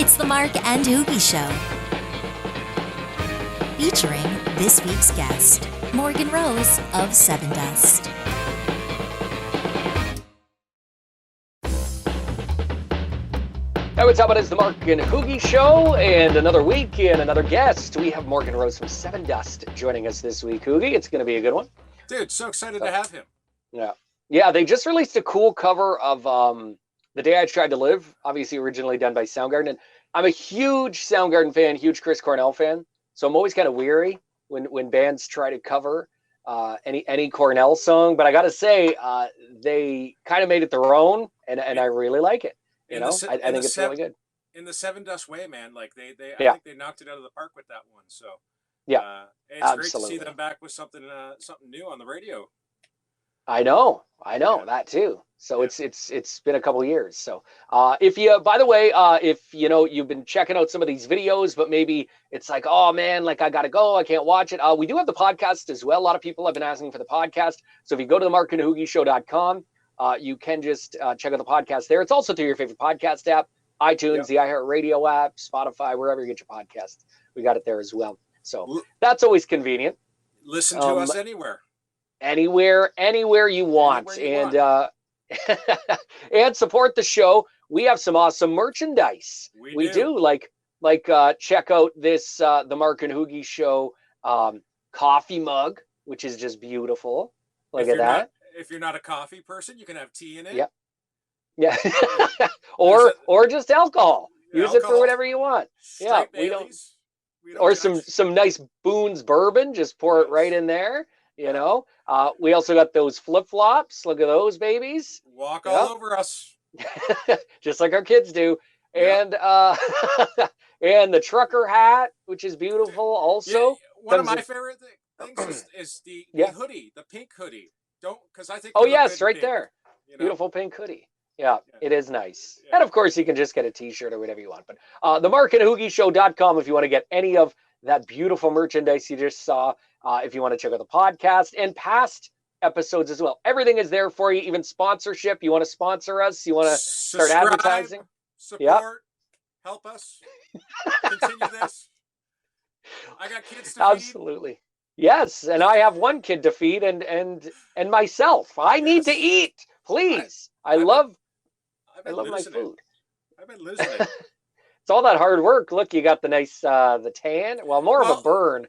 It's the Mark and HooGie Show. Featuring this week's guest, Morgan Rose of Sevendust. Hey, what's up? It is the Mark and HooGie Show, and another week and another guest. We have Morgan Rose from Sevendust joining us this week. HooGie, it's going to be a good one. Dude, so excited to have him. Yeah, they just released a cool cover of The Day I Tried to Live, obviously originally done by Soundgarden. And I'm a huge Soundgarden fan, huge Chris Cornell fan, so I'm always kind of weary when bands try to cover any Cornell song. But I got to say, they kind of made it their own, and I really like it. I think it's really good. In the Sevendust way, man. Like I think they knocked it out of the park with that one. So it's absolutely great to see them back with something new on the radio. I know that too. So it's been a couple of years. So if you've been checking out some of these videos, but maybe it's like, oh man, like I gotta go, I can't watch it. We do have the podcast as well. A lot of people have been asking for the podcast. So if you go to the markandhoogieshow.com, you can just check out the podcast there. It's also through your favorite podcast app, iTunes, the iHeartRadio app, Spotify, wherever you get your podcasts. We got it there as well. So that's always convenient. Listen to us anywhere. Anywhere you want. And support the show. We have some awesome merchandise. We do. Like check out this the Mark and HooGie Show coffee mug, which is just beautiful. Look at that. If you're not a coffee person, you can have tea in it. Yeah. or just alcohol. Use it for whatever you want. Straight we Baileys. don't. Or some nice Boone's bourbon. Just pour it right in there. We also got those flip-flops. Look at those babies. Walk all over us. Just like our kids do. And and the trucker hat, which is beautiful also. One of my favorite things is the hoodie, the pink hoodie. Because I think. Oh yes, right there. Beautiful pink hoodie. Yeah, it is nice. And of course, you can just get a t-shirt or whatever you want. But the markandhoogieshow.com if you want to get any of that beautiful merchandise you just saw. If you want to check out the podcast and past episodes as well. Everything is there for you, even sponsorship. You want to sponsor us? You want to start advertising? Support. Help us. Continue this. I got kids to feed. Absolutely. Yes, and I have one kid to feed and myself. I need to eat. Please. I love my food. I've been losing it. It's all that hard work. Look, you got the nice the tan. Well, more of a burn.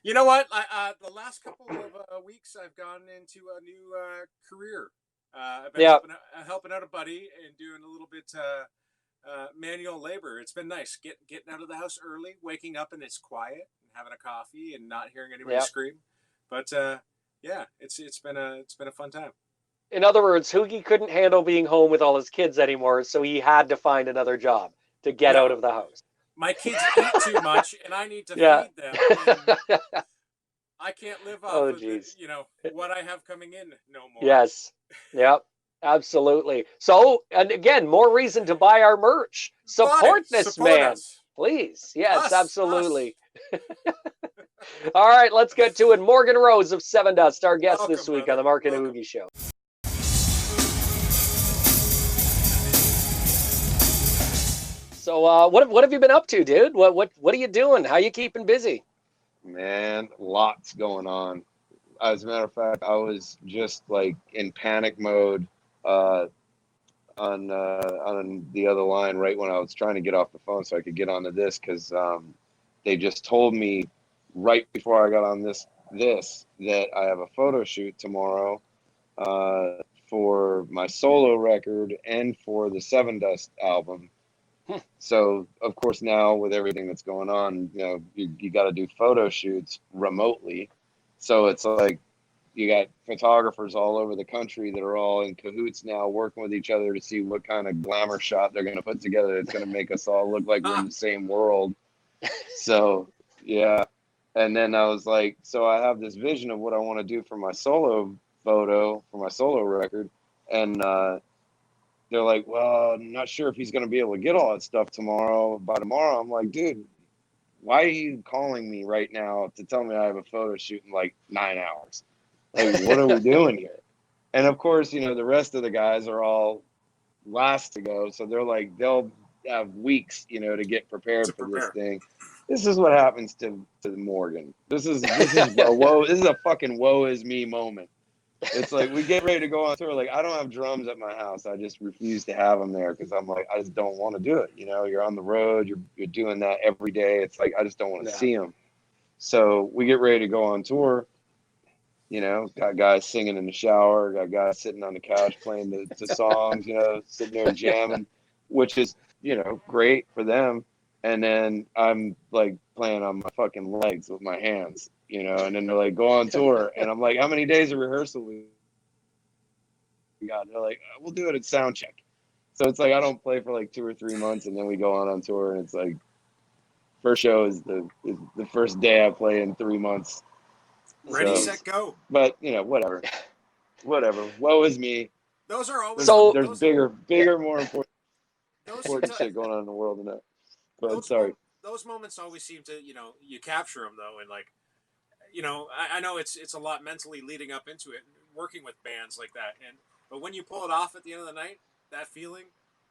You know what? The last couple of weeks, I've gone into a new career. I've been helping out a buddy and doing a little bit manual labor. It's been nice getting out of the house early, waking up and it's quiet, and having a coffee and not hearing anybody scream. But it's been a fun time. In other words, HooGie couldn't handle being home with all his kids anymore, so he had to find another job to get out of the house. My kids eat too much, and I need to feed them. I can't live off of what I have coming in no more. Yes. Yep. Absolutely. So, and again, more reason to buy our merch. Support this man, please. Yes, absolutely. All right, let's get to it. Morgan Rose of Sevendust, our guest this week on the Mark and HooGie Show. So what have you been up to, dude? What are you doing? How you keeping busy? Man, lots going on. As a matter of fact, I was just like in panic mode on the other line right when I was trying to get off the phone so I could get onto this because they just told me right before I got on this that I have a photo shoot tomorrow for my solo record and for the Sevendust album. So, of course, now with everything that's going on, you got to do photo shoots remotely. So it's like you got photographers all over the country that are all in cahoots now working with each other to see what kind of glamour shot they're going to put together that's going to make us all look like we're in the same world. So, yeah. And then I was like, so I have this vision of what I want to do for my solo photo, for my solo record. And they're like, well, I'm not sure if he's going to be able to get all that stuff by tomorrow. I'm like, dude, why are you calling me right now to tell me I have a photo shoot in like 9 hours? Like, what are we doing here? And of course, the rest of the guys are all last to go. So they're like, they'll have weeks, you know, to get prepared for this thing. This is what happens to Morgan. This is a woe. This is a fucking woe is me moment. It's like we get ready to go on tour. Like, I don't have drums at my house. I just refuse to have them there because I'm like, I just don't want to do it. You know, you're on the road. You're doing that every day. It's like I just don't want to see them. So we get ready to go on tour. You know, got guys singing in the shower. Got guys sitting on the couch playing the songs. You know, sitting there jamming, which is, you know, great for them. And then I'm like playing on my fucking legs with my hands, you know, and then they're like, go on tour. And I'm like, how many days of rehearsal we got? And they're like, we'll do it at sound check. So it's like, I don't play for like 2 or 3 months and then we go on tour. And it's like, first show is the first day I play in 3 months. Ready, set, go. But, you know, whatever. Woe is me. Those are always there's bigger, more important shit going on in the world than that. But those moments always seem to, you know, you capture them though, and like, you know, I know it's a lot mentally leading up into it, working with bands like that, but when you pull it off at the end of the night, that feeling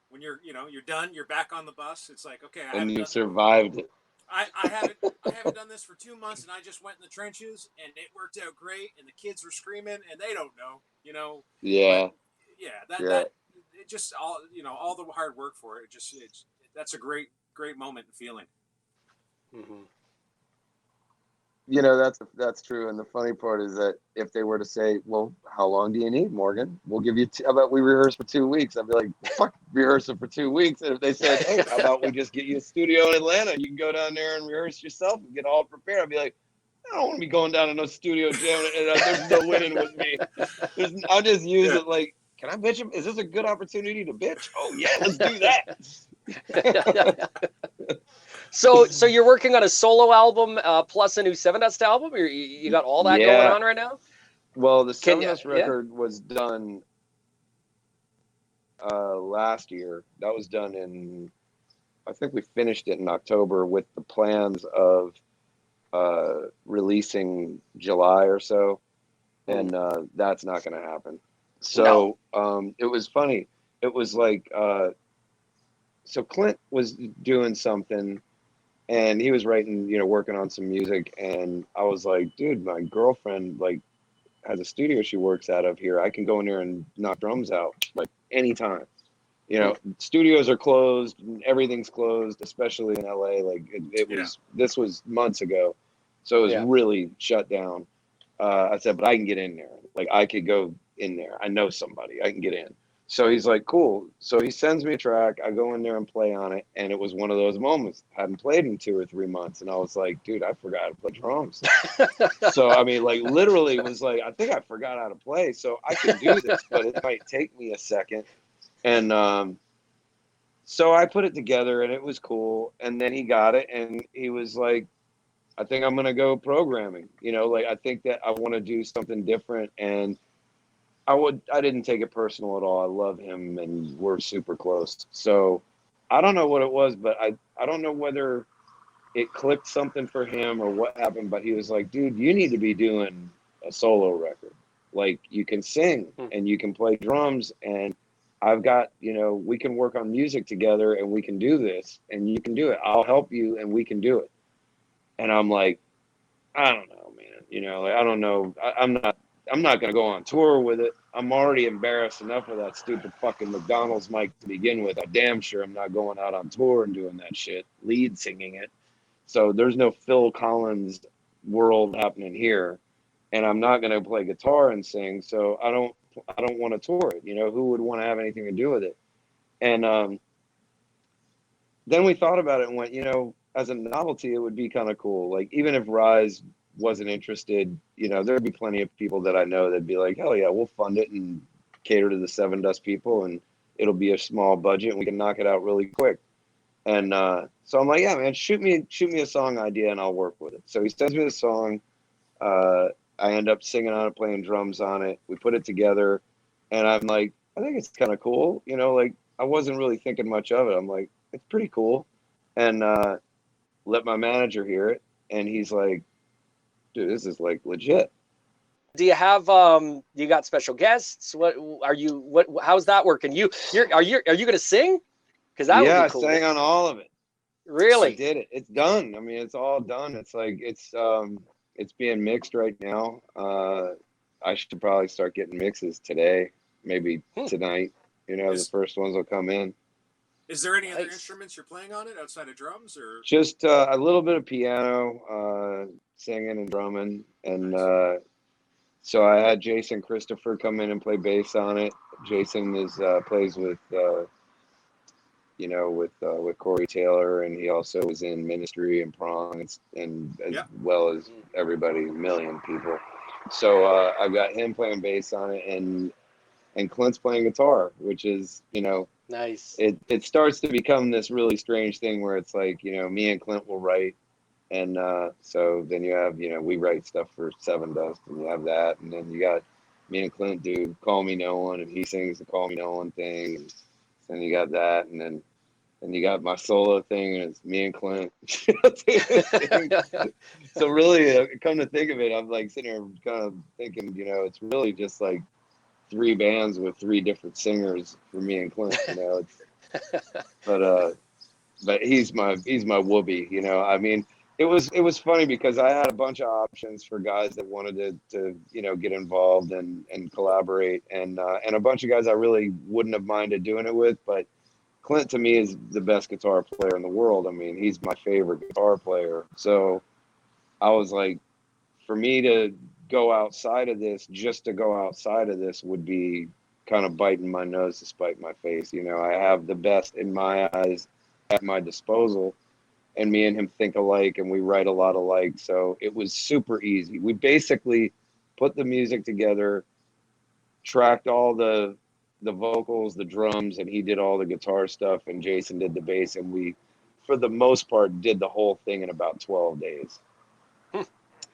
when you're done, you're back on the bus. It's like, okay, and you survived it. I haven't done this for 2 months, and I just went in the trenches, and it worked out great, and the kids were screaming, and they don't know, you know. Yeah. But that it just all, you know, all the hard work for it. That's a great moment and feeling. Mm-hmm. You know, that's true. And the funny part is that if they were to say, well, how long do you need, Morgan? We'll give you, how about we rehearse for 2 weeks? I'd be like, fuck, rehearsal for 2 weeks. And if they said, hey, how about we just get you a studio in Atlanta? You can go down there and rehearse yourself and get all prepared. I'd be like, I don't want to be going down to no studio jamming. There's no winning with me. I'll just use it like, can I bitch him? Is this a good opportunity to bitch? Oh, yeah, let's do that. So you're working on a solo album plus a new Sevendust album? You got all that going on right now? Well, the Sevendust record was done last year. That was done I think we finished it in October with the plans of releasing July or so. And that's not going to happen. So it was funny. It was like, so Clint was doing something and he was writing, you know, working on some music. And I was like, dude, my girlfriend like has a studio she works out of here. I can go in there and knock drums out like anytime. You know, studios are closed, everything's closed, especially in LA. Like this was months ago. So it was really shut down. I said, but I can get in there. Like I could go in there. I know somebody, I can get in. So he's like, cool. So he sends me a track. I go in there and play on it. And it was one of those moments. I hadn't played in 2 or 3 months. And I was like, dude, I forgot to play drums. So, I mean, like literally it was like, I think I forgot how to play. So I can do this, but it might take me a second. And so I put it together and it was cool. And then he got it and he was like, I think I'm going to go programming. You know, like I think that I want to do something different. And I didn't take it personal at all. I love him and we're super close. So I don't know what it was, but I don't know whether it clicked something for him or what happened, but he was like, dude, you need to be doing a solo record. Like you can sing and you can play drums and I've got, you know, we can work on music together and we can do this and you can do it. I'll help you and we can do it. And I'm like, I don't know, man. You know, like, I don't know. I'm not going to go on tour with it. I'm already embarrassed enough with that stupid fucking McDonald's mic to begin with. I'm damn sure I'm not going out on tour and doing that shit, lead singing it. So there's no Phil Collins world happening here. And I'm not going to play guitar and sing. So I don't want to tour it. You know, who would want to have anything to do with it? And then we thought about it and went, you know, as a novelty, it would be kind of cool. Like even if Rise wasn't interested, you know, there'd be plenty of people that I know that'd be like, hell yeah, we'll fund it and cater to the Sevendust people and it'll be a small budget and we can knock it out really quick. And so I'm like, yeah, man, shoot me a song idea and I'll work with it. So he sends me the song. I end up singing on it, playing drums on it. We put it together and I'm like, I think it's kind of cool. You know, like I wasn't really thinking much of it. I'm like, it's pretty cool. And let my manager hear it. And he's like, dude, this is like legit. Do you have you got special guests? How's that working? Are you going to sing? Because that would I be cool. sang on all of it. Really? I did it. It's done. I mean, it's all done. It's like it's being mixed right now. I should probably start getting mixes today, maybe tonight. The first ones will come in. Is there any other instruments you're playing on it outside of drums, or just a little bit of piano, singing and drumming, and so I had Jason Christopher come in and play bass on it. Jason plays with with Corey Taylor, and he also was in Ministry and Prong, and as well as everybody, a million people. So I've got him playing bass on it, and Clint's playing guitar, which is, nice. It starts to become this really strange thing where it's like, me and Clint will write, and so then you have, we write stuff for Sevendust, and you have that, and then you got me and Clint do Call Me No One, and he sings the Call Me No One thing, and then you got that, and then you got my solo thing, and it's me and Clint. So really, come to think of it, I'm like sitting here kind of thinking, it's really just like 3 bands with 3 different singers for me and Clint. But he's my whoopee. I mean, it was funny because I had a bunch of options for guys that wanted to get involved and collaborate, and a bunch of guys I really wouldn't have minded doing it with, but Clint to me is the best guitar player in the world. I mean, he's my favorite guitar player. So I was like, for me to go outside of this, just to go outside of this would be kind of biting my nose to spite my face. I have the best in my eyes at my disposal, and me and him think alike, and we write a lot alike. So it was super easy. We basically put the music together, tracked all the vocals, the drums, and he did all the guitar stuff, and Jason did the bass, and we, for the most part, did the whole thing in about 12 days.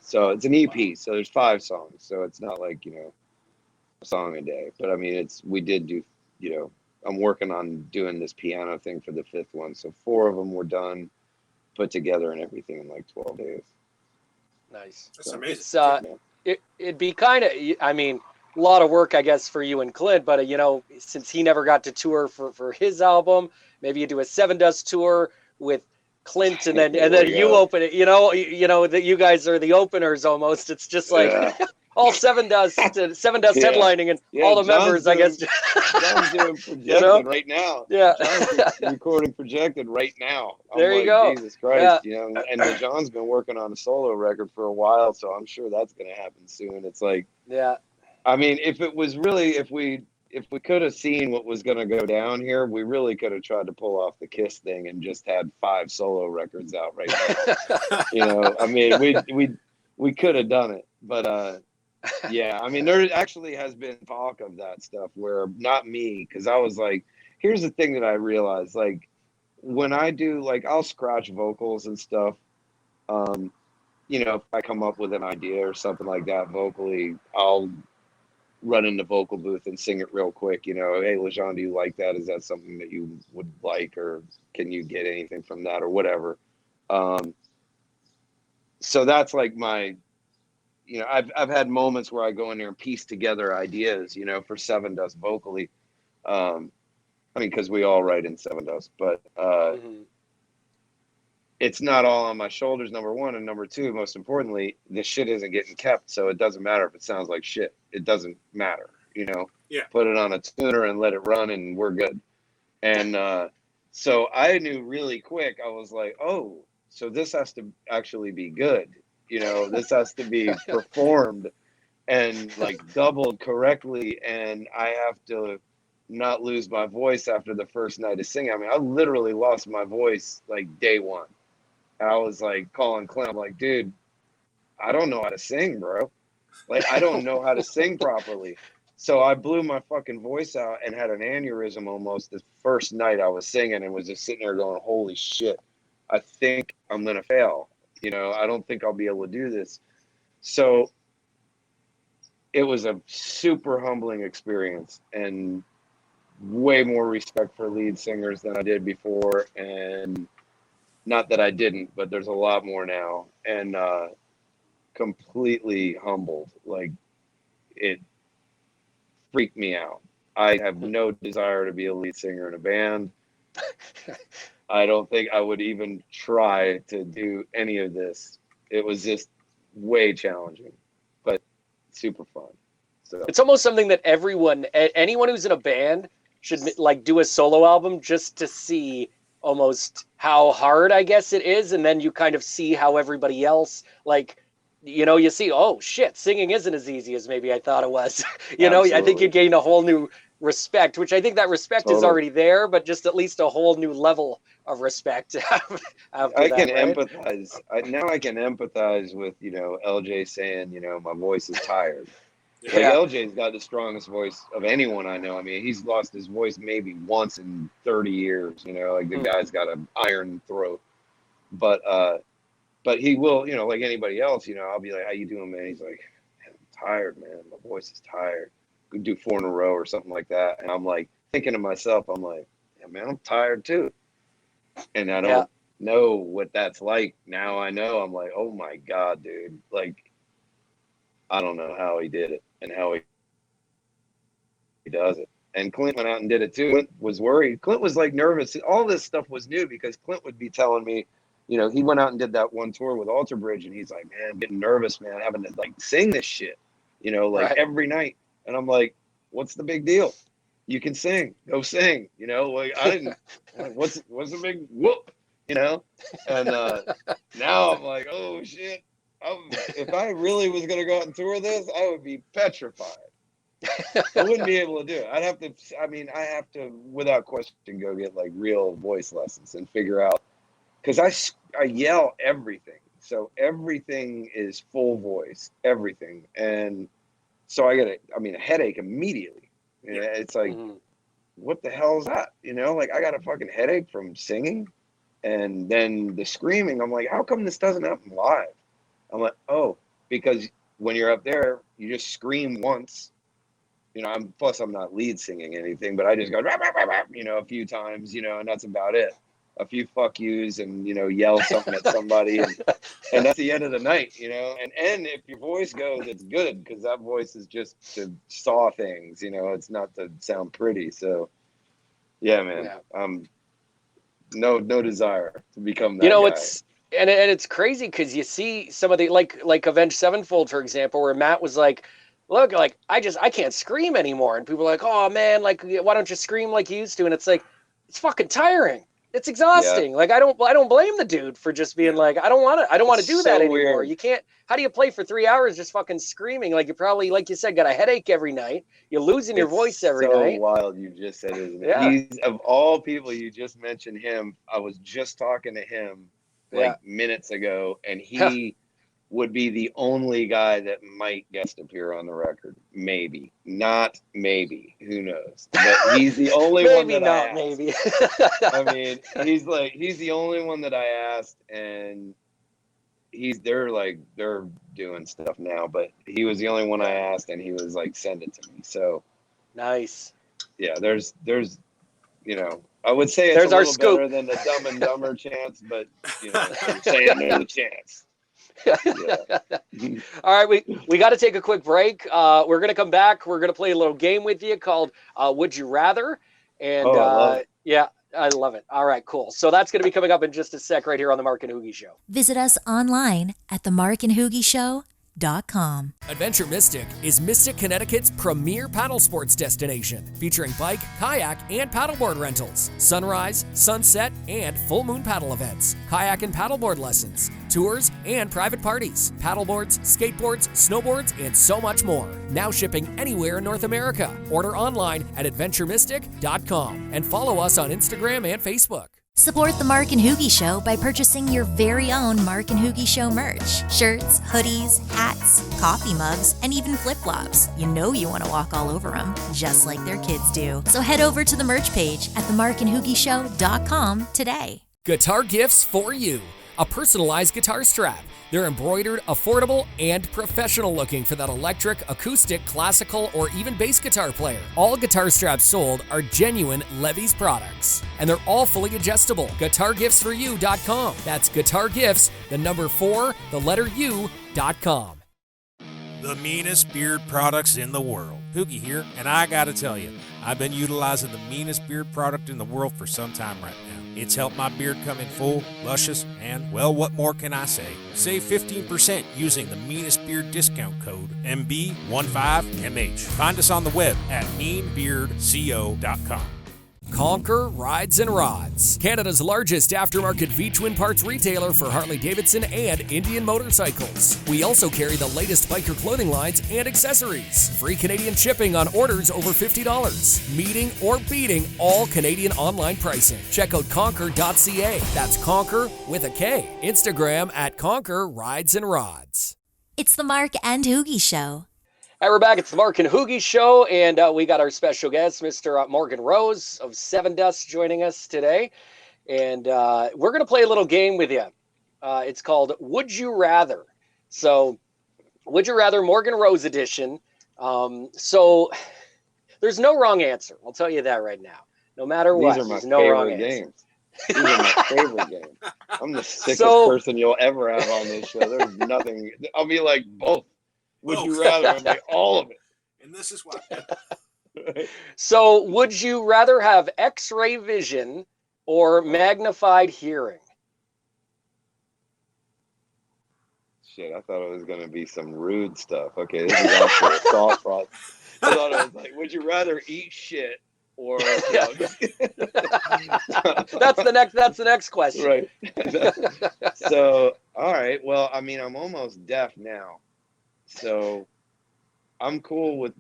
So it's an EP, so there's 5 songs, so it's not like, a song a day. But I mean, we did do, I'm working on doing this piano thing for the 5th one, so 4 of them were done, put together and everything in like 12 days. Nice. That's amazing. It'd be kind of, I mean, a lot of work, I guess, for you and Clint, but since he never got to tour for his album, maybe you do a Sevendust tour with Clint, and then you open it. That you guys are the openers almost. It's just like all Sevendust headlining, and all the members, I guess. John's doing Projected right now. Yeah, John's recording Projected right now. There you go. Jesus Christ, and John's been working on a solo record for a while, so I'm sure that's going to happen soon. It's like, I mean, if we could have seen what was going to go down here, we really could have tried to pull off the Kiss thing and just had 5 solo records out right now. I mean, we could have done it, but I mean, there actually has been talk of that stuff where, not me, because I was like, here's the thing that I realized, like, when I do, like, I'll scratch vocals and stuff, if I come up with an idea or something like that vocally, I'll run in the vocal booth and sing it real quick. Hey, LeJean, do you like that? Is that something that you would like, or can you get anything from that, or whatever? So that's like my, I've had moments where I go in there and piece together ideas, for Sevendust vocally. I mean, because we all write in Sevendust, but it's not all on my shoulders, number one, and number two, most importantly, this shit isn't getting kept, so it doesn't matter if it sounds like shit. It doesn't matter, Put it on a tuner and let it run, and we're good. And so I knew really quick, I was like, oh, so this has to actually be good. This has to be performed and like doubled correctly, and I have to not lose my voice after the first night of singing. I mean, I literally lost my voice like day one. I was like calling Clint, I'm like, dude, I don't know how to sing, bro. Like, I don't know how to sing properly. So I blew my fucking voice out and had an aneurysm almost the first night I was singing, and was just sitting there going, holy shit, I think I'm going to fail. I don't think I'll be able to do this. So it was a super humbling experience, and way more respect for lead singers than I did before. And not that I didn't, but there's a lot more now, and completely humbled. Like, it freaked me out. I have no desire to be a lead singer in a band. I don't think I would even try to do any of this. It was just way challenging, but super fun. So It's almost something that anyone who's in a band should like do a solo album just to see almost how hard I guess it is, and then you kind of see how everybody else, like, you see, oh shit, singing isn't as easy as maybe I thought it was. I think you gain a whole new respect, which I think that respect is already there, but just at least a whole new level of respect. I can empathize. Now I can empathize with, LJ saying, my voice is tired. Like LJ's got the strongest voice of anyone I know. I mean, he's lost his voice maybe once in 30 years, like the guy's got an iron throat. But he will, like anybody else, I'll be like, how you doing, man? He's like, man, I'm tired, man. My voice is tired. We do 4 in a row or something like that. And I'm like thinking to myself, I'm like, yeah, man, I'm tired too. And I don't know what that's like. Now I know. I'm like, oh my God, dude. Like, I don't know how he did it and how he does it. And Clint went out and did it too. Clint was worried. Clint was like nervous. All this stuff was new because Clint would be telling me, he went out and did that one tour with Alter Bridge, and he's like, man, I'm getting nervous, man, having to like sing this shit, every night. And I'm like, what's the big deal? You can sing, go sing, like I didn't, like, what's the big whoop, and now I'm like, oh shit. If I really was going to go out and tour this, I would be petrified. I wouldn't be able to do it. I have to, without question, go get like real voice lessons and figure out, because I yell everything. So everything is full voice, everything. And so I get a headache immediately. It's like, what the hell is that? Like I got a fucking headache from singing. And then the screaming, I'm like, how come this doesn't happen live? I'm like, oh, because when you're up there, you just scream once. I'm not lead singing anything, but I just go, rah, rah, rah, rah, a few times, and that's about it. A few fuck yous and, yell something at somebody. And that's the end of the night, And if your voice goes, it's good because that voice is just to saw things, it's not to sound pretty. So, yeah, man, no desire to become that guy. And it's crazy because you see some of the like Avenged Sevenfold, for example, where Matt was like, look, like I can't scream anymore, and people are like, oh man, like why don't you scream like you used to? And it's like, it's fucking tiring. It's exhausting. Like I don't blame the dude for just being like, I don't want to do that anymore. Weird. You can't. How do you play for 3 hours just fucking screaming? Like you probably, like you said, got a headache every night. You're losing your voice every night. So wild you just said, isn't it? Yeah. He's, of all people, you just mentioned him. I was just talking to him minutes ago, and he would be the only guy that might guest appear on the record. Maybe. Not maybe. Who knows? But he's the only one that I asked. Maybe. I mean, he's the only one that I asked, and they're doing stuff now, but he was the only one I asked, and he was like, send it to me. So nice. Yeah, there's I would say it's a little better than the Dumb and Dumber chance, but I'm saying there's a chance. All right, we got to take a quick break. We're gonna come back. We're gonna play a little game with you called Would You Rather? And I love it. All right, cool. So that's gonna be coming up in just a sec right here on the Mark and HooGie Show. Visit us online at themarkandhoogieshow.com. Adventure Mystic is Mystic, Connecticut's premier paddle sports destination, featuring bike, kayak, and paddleboard rentals, sunrise, sunset, and full moon paddle events, kayak and paddleboard lessons, tours, and private parties, paddleboards, skateboards, snowboards, and so much more. Now shipping anywhere in North America. Order online at adventuremystic.com and follow us on Instagram and Facebook. Support the Mark and HooGie Show by purchasing your very own Mark and HooGie Show merch. Shirts, hoodies, hats, coffee mugs, and even flip-flops. You know you want to walk all over them, just like their kids do. So head over to the merch page at themarkandhoogieshow.com today. Guitar gifts for you. A personalized guitar strap. They're embroidered, affordable, and professional looking for that electric, acoustic, classical, or even bass guitar player. All guitar straps sold are genuine Levy's products. And they're all fully adjustable. GuitarGiftsForYou.com. That's guitargifts, the number 4, the letter U.com. The meanest beard products in the world. HooGie here, and I gotta tell you, I've been utilizing the meanest beard product in the world for some time right now. It's helped my beard come in full, luscious, and, well, what more can I say? Save 15% using the meanest beard discount code MB15MH. Find us on the web at meanbeardco.com. Conquer Rides and Rods, Canada's largest aftermarket V-twin parts retailer for Harley-Davidson and Indian motorcycles. We also carry the latest biker clothing lines and accessories. Free Canadian shipping on orders over $50. Meeting or beating all Canadian online pricing. Check out conquer.ca. That's Conquer with a K. Instagram at Conquer Rides and Rods. It's the Mark and HooGie Show. Hi, we're back. It's the Mark and HooGie Show, and we got our special guest, Mr. Morgan Rose of Sevendust, joining us today. And we're going to play a little game with you. It's called Would You Rather. So, Would You Rather Morgan Rose edition. So, there's no wrong answer. I'll tell you that right now. No matter what, there's no wrong answer. Games. These are my favorite games. I'm the sickest person you'll ever have on this show. There's nothing. I'll be like both. Would you rather? I'm like all of it. And this is why. So, would you rather have X-ray vision or magnified hearing? Shit, I thought it was going to be some rude stuff. Okay, this is actually a thought process. I thought it was like, would you rather eat shit or? That's the next question. Right. So, all right. Well, I mean, I'm almost deaf now. So I'm cool with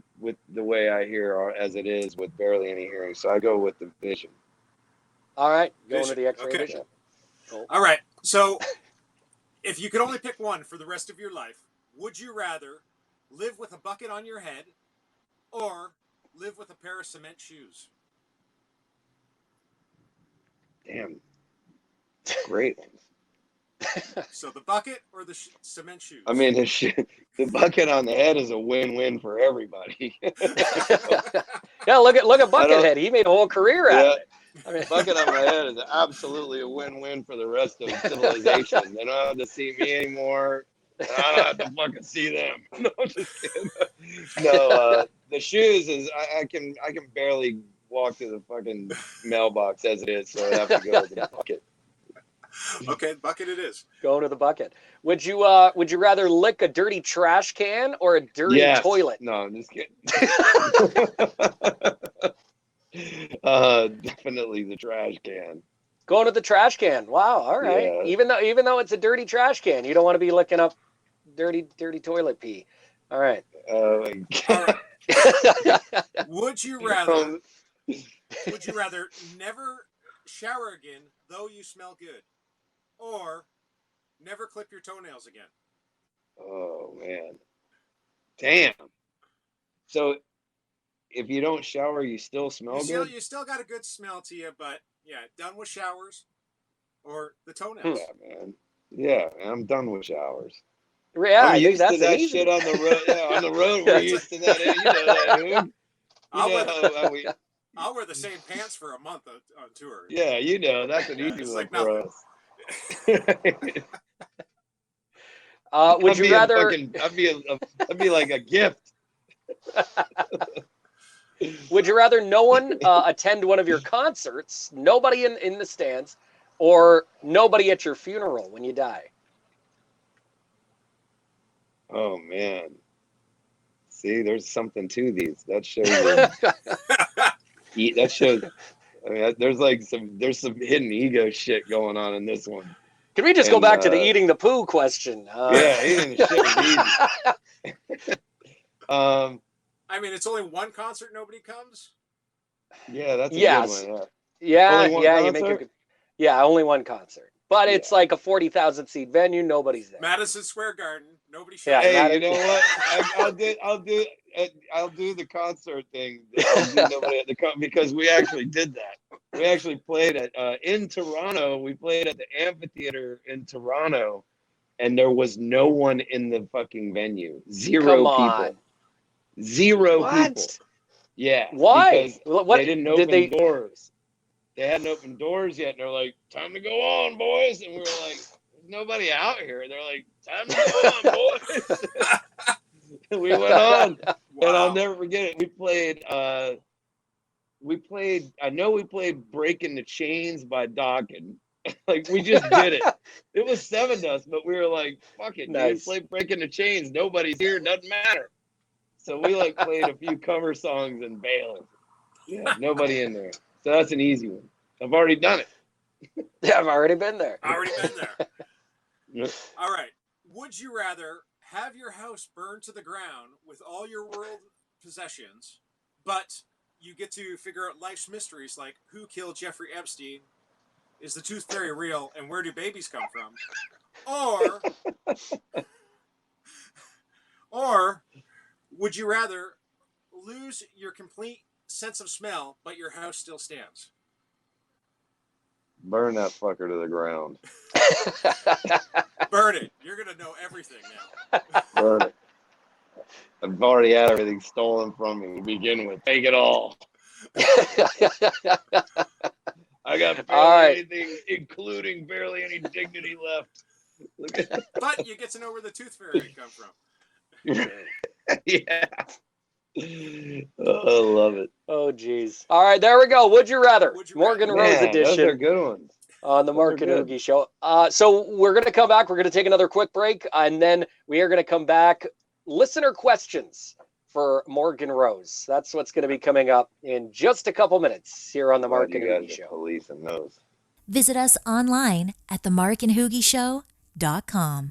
the way I hear as it is with barely any hearing. So I go with the vision. All right. Going to the X-ray vision. Cool. All right. So if you could only pick one for the rest of your life, would you rather live with a bucket on your head or live with a pair of cement shoes? Damn. Great. So the bucket or the cement shoes? I mean, the bucket on the head is a win-win for everybody. Yeah, look at Buckethead. He made a whole career out of it. I mean, bucket on my head is absolutely a win-win for the rest of civilization. They don't have to see me anymore. And I don't have to fucking see them. No, just kidding. No, the shoes is I can barely walk to the fucking mailbox as it is, so I have to go to the bucket. Okay, bucket it is. Go to the bucket. Would you rather lick a dirty trash can or a dirty toilet? No, I'm just kidding. Definitely the trash can. Going to the trash can. Wow. All right. Yeah. Even though it's a dirty trash can, you don't want to be licking up dirty toilet pee. All right. All right. Would you rather never shower again though you smell good, or never clip your toenails again? Oh man, damn. So if you don't shower, you still smell good? You still got a good smell to you, but yeah, done with showers or the toenails. Yeah, man. Yeah, man, I'm done with showers. Yeah, I'm used to that shit on the road. Yeah, on the road, we're used to that. You know that, dude. I'll wear the same pants for a month on tour. Yeah, you know, that's an easy one for us. Would you rather? I'd be like a gift. Would you rather no one attend one of your concerts, nobody in the stands, or nobody at your funeral when you die? Oh man. See, there's something to these. That shows that shows. I mean, there's some hidden ego shit going on in this one. Can we just go back to the eating the poo question? Yeah, eating the shit was easy. I mean, it's only one concert, nobody comes. Yeah, that's a good one. Yeah, you make a good. Yeah, only one concert, but it's like a 40,000 seat venue. Nobody's there. Madison Square Garden. Nobody shows. Yeah, hey, you know what? I'll do the concert thing. I'll do nobody at the because we actually did that. We actually played in Toronto. We played at the amphitheater in Toronto, and there was no one in the fucking venue. Zero people. Zero people. Yeah. Why? Because they didn't open doors. They hadn't opened doors yet, and they're like, "Time to go on, boys!" And we were like, "There's nobody out here." They're like, "Time to go on, boys!" And we went on, and I'll never forget it. We played we played Breaking the Chains by Dawkins. Like, we just did it. It was Sevendust, but we were like, fuck it, dude, play Breaking the Chains. Nobody's here, doesn't matter. So we like played a few cover songs and bailed. Yeah, nobody in there. So that's an easy one. I've already done it. Yeah, I've already been there. Yep. All right. Would you rather have your house burned to the ground with all your world possessions, but you get to figure out life's mysteries like who killed Jeffrey Epstein? Is the tooth fairy real? And where do babies come from? Or would you rather lose your complete sense of smell, but your house still stands? Burn that fucker to the ground. Burn it. You're going to know everything now. Burn it. I've already had everything stolen from me to begin with. Take it all. I got barely anything, including barely any dignity left. But you get to know where the tooth fairy come from. Yeah. Oh, I love it. Oh, geez. All right, there we go. Would you rather? Morgan Rose edition. Those are good ones. On the Mark and HooGie Show. So we're going to come back. We're going to take another quick break, and then we are going to come back. Listener questions for Morgan Rose. That's what's going to be coming up in just a couple minutes here on the Mark and HooGie Show. Police and those. Visit us online at themarkandhoogieshow.com.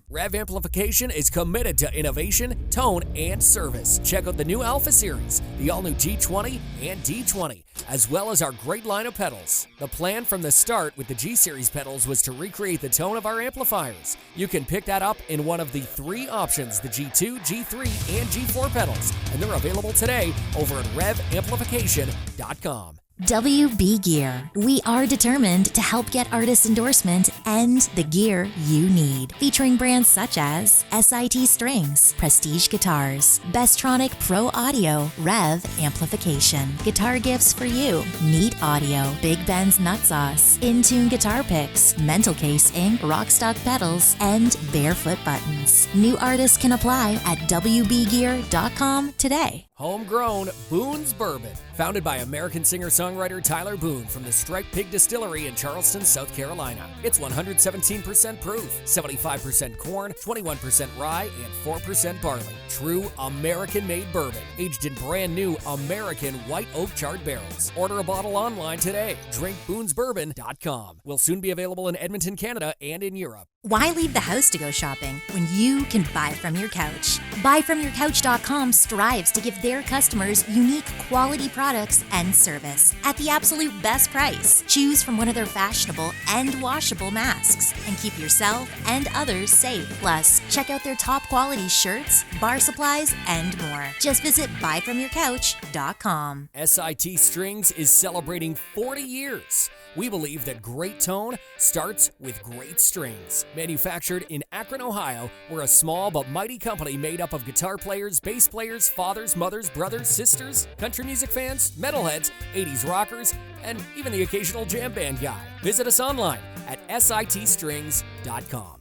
Rev Amplification is committed to innovation, tone, and service. Check out the new Alpha Series, the all-new G20 and D20, as well as our great line of pedals. The plan from the start with the G-Series pedals was to recreate the tone of our amplifiers. You can pick that up in one of the 3 options, the G2, G3, and G4 pedals, and they're available today over at revamplification.com. WB Gear. We are determined to help get artist endorsement and the gear you need. Featuring brands such as SIT Strings, Prestige Guitars, Bestronic Pro Audio, Rev Amplification, Guitar Gifts for You, Neat Audio, Big Ben's Nut Sauce, Intune Guitar Picks, Mental Case Inc., Rockstock Pedals, and Barefoot Buttons. New artists can apply at WBGear.com today. Homegrown Boone's Bourbon, founded by American singer-songwriter Tyler Boone from the Striped Pig Distillery in Charleston, South Carolina. It's 117% proof, 75% corn, 21% rye, and 4% barley. True American-made bourbon, aged in brand new American white oak charred barrels. Order a bottle online today. DrinkBoonesBourbon.com. Will soon be available in Edmonton, Canada, and in Europe. Why leave the house to go shopping when you can buy from your couch? BuyFromYourCouch.com strives to give their customers unique quality products and service at the absolute best price. Choose from one of their fashionable and washable masks and keep yourself and others safe. Plus, check out their top quality shirts, bar supplies, and more. Just visit BuyFromYourCouch.com. SIT Strings is celebrating 40 years. We believe that great tone starts with great strings. Manufactured in Akron, Ohio, we're a small but mighty company made up of guitar players, bass players, fathers, mothers, brothers, sisters, country music fans, metalheads, 80s rockers, and even the occasional jam band guy. Visit us online at sitstrings.com.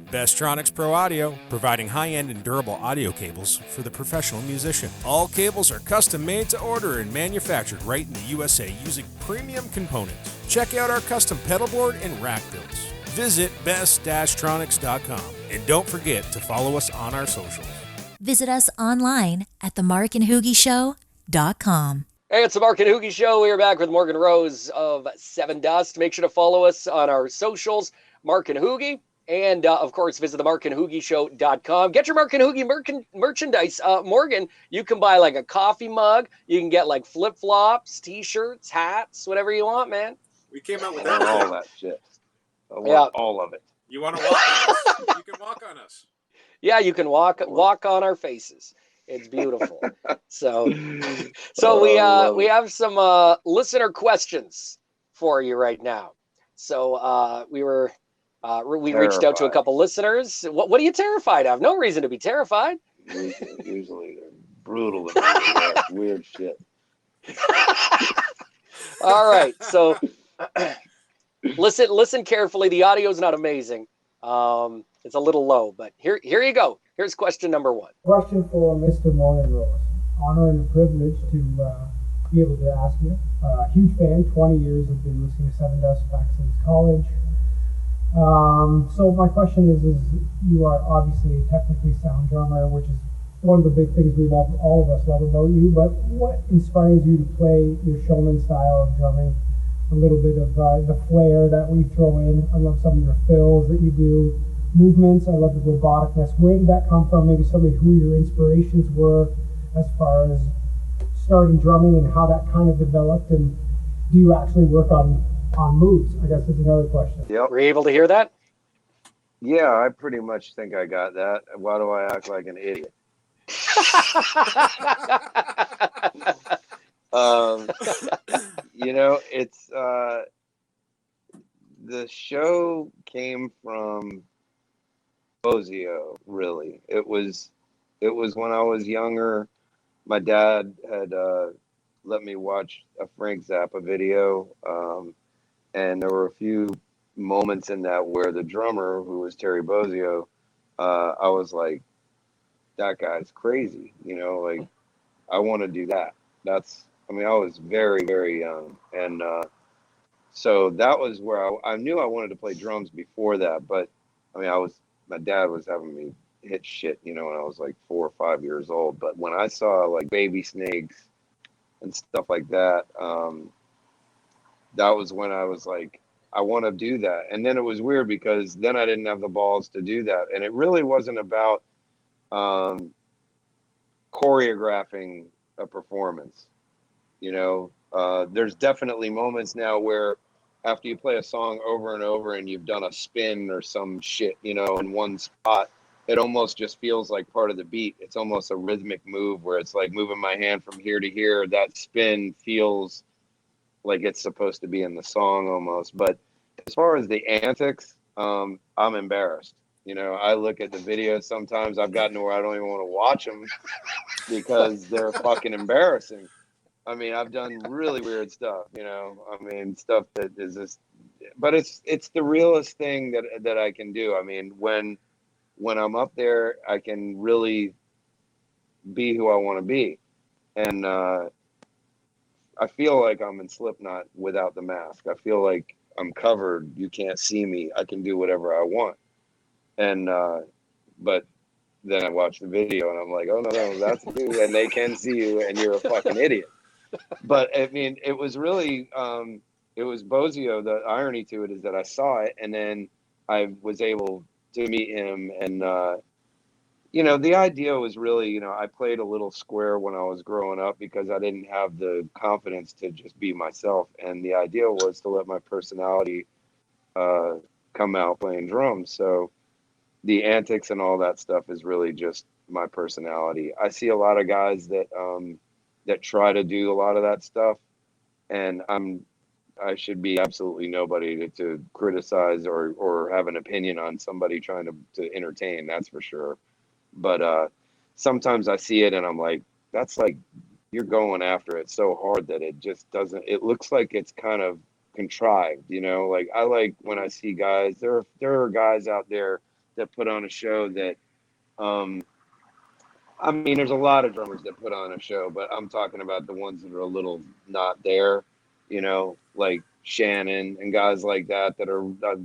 Bestronics Pro Audio, providing high-end and durable audio cables for the professional musician. All cables are custom made to order and manufactured right in the USA using premium components. Check out our custom pedal board and rack builds. Visit best-tronics.com and don't forget to follow us on our socials. Visit us online at themarkandhoogieshow.com. Hey, it's the Mark and HooGie Show. We are back with Morgan Rose of Sevendust. Make sure to follow us on our socials, Mark and HooGie. And, of course, visit the markandhoogieshow.com. Get your Mark and HooGie merchandise. Morgan, you can buy like a coffee mug. You can get like flip-flops, T-shirts, hats, whatever you want, man. We came out with all that shit. I want all of it. You want to walk on us? You can walk on us. Yeah, you can walk on our faces. It's beautiful. So we have some listener questions for you right now. So we reached out to a couple listeners. What are you terrified of? No reason to be terrified. Usually they're brutal and weird shit. All right, so listen carefully. The audio is not amazing. It's a little low, but here you go. Here's question number 1. Question for Mr. Morgan Rose. Honor and privilege to be able to ask you. Huge fan, 20 years. I've been listening to Sevendust back since college. So my question is you are obviously a technically sound drummer, which is one of the big things all of us love about you, but what inspires you to play your showman style of drumming? A little bit of the flair that we throw in. I love some of your fills that you do, movements. I love the roboticness. Where did that come from? Maybe some of who your inspirations were as far as starting drumming and how that kind of developed, and do you actually work on moves? I guess is another question. Yep. Were you able to hear that? Yeah, I pretty much think I got that. Why do I act like an idiot? It's the show came from Bozio, really. It was when I was younger. My dad had let me watch a Frank Zappa video, and there were a few moments in that where the drummer, who was Terry Bozio, I was like, that guy's crazy, like I want to do that. I was very, very young, and so that was where I knew I wanted to play drums before that, but my dad was having me hit shit, when I was like 4 or 5 years old. But when I saw like Baby Snakes and stuff like that, that was when I was like, I want to do that. And then it was weird because then I didn't have the balls to do that. And it really wasn't about choreographing a performance. There's definitely moments now where after you play a song over and over and you've done a spin or some shit, in one spot, it almost just feels like part of the beat. It's almost a rhythmic move where it's like moving my hand from here to here. That spin feels like it's supposed to be in the song almost. But as far as the antics, I'm embarrassed. I look at the videos sometimes. I've gotten to where I don't even want to watch them because they're fucking embarrassing. I've done really weird stuff, stuff that is just, but it's the realest thing that I can do. When I'm up there, I can really be who I want to be. And I feel like I'm in Slipknot without the mask. I feel like I'm covered. You can't see me. I can do whatever I want. And, but then I watch the video and I'm like, oh no, that's you. And they can see you and you're a fucking idiot. But it was really, it was Bozio. The irony to it is that I saw it and then I was able to meet him. And, the idea was really, I played a little square when I was growing up because I didn't have the confidence to just be myself. And the idea was to let my personality come out playing drums. So the antics and all that stuff is really just my personality. I see a lot of guys that try to do a lot of that stuff, and I should be absolutely nobody to criticize or have an opinion on somebody trying to entertain, that's for sure. But sometimes I see it and I'm like, that's like, you're going after it so hard that it just doesn't, it looks like it's kind of contrived, like I like when I see guys, there are guys out there that put on a show that, there's a lot of drummers that put on a show, but I'm talking about the ones that are a little not there, like Shannon and guys like that are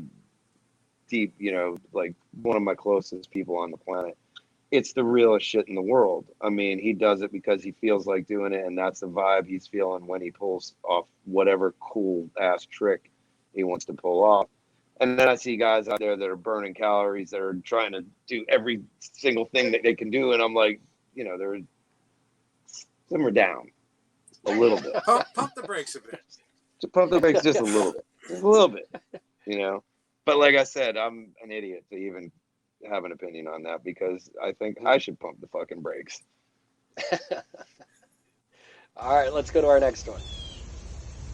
deep, like one of my closest people on the planet. It's the realest shit in the world. He does it because he feels like doing it, and that's the vibe he's feeling when he pulls off whatever cool ass trick he wants to pull off. And then I see guys out there that are burning calories, that are trying to do every single thing that they can do. And I'm like, they're simmer down a little bit. Pump the brakes a bit. Just pump the brakes just a little bit. Just a little bit, But like I said, I'm an idiot to even have an opinion on that because I think I should pump the fucking brakes. All right, let's go to our next one.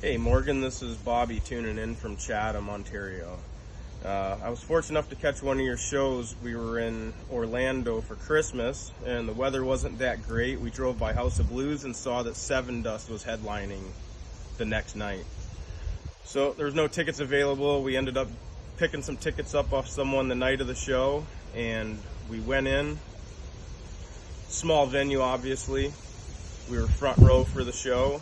Hey Morgan, this is Bobby tuning in from Chatham, Ontario. I was fortunate enough to catch one of your shows. We were in Orlando for Christmas, and the weather wasn't that great. We drove by House of Blues and saw that Sevendust was headlining the next night. So there was no tickets available. We ended up picking some tickets up off someone the night of the show, and we went in. Small venue, obviously. We were front row for the show.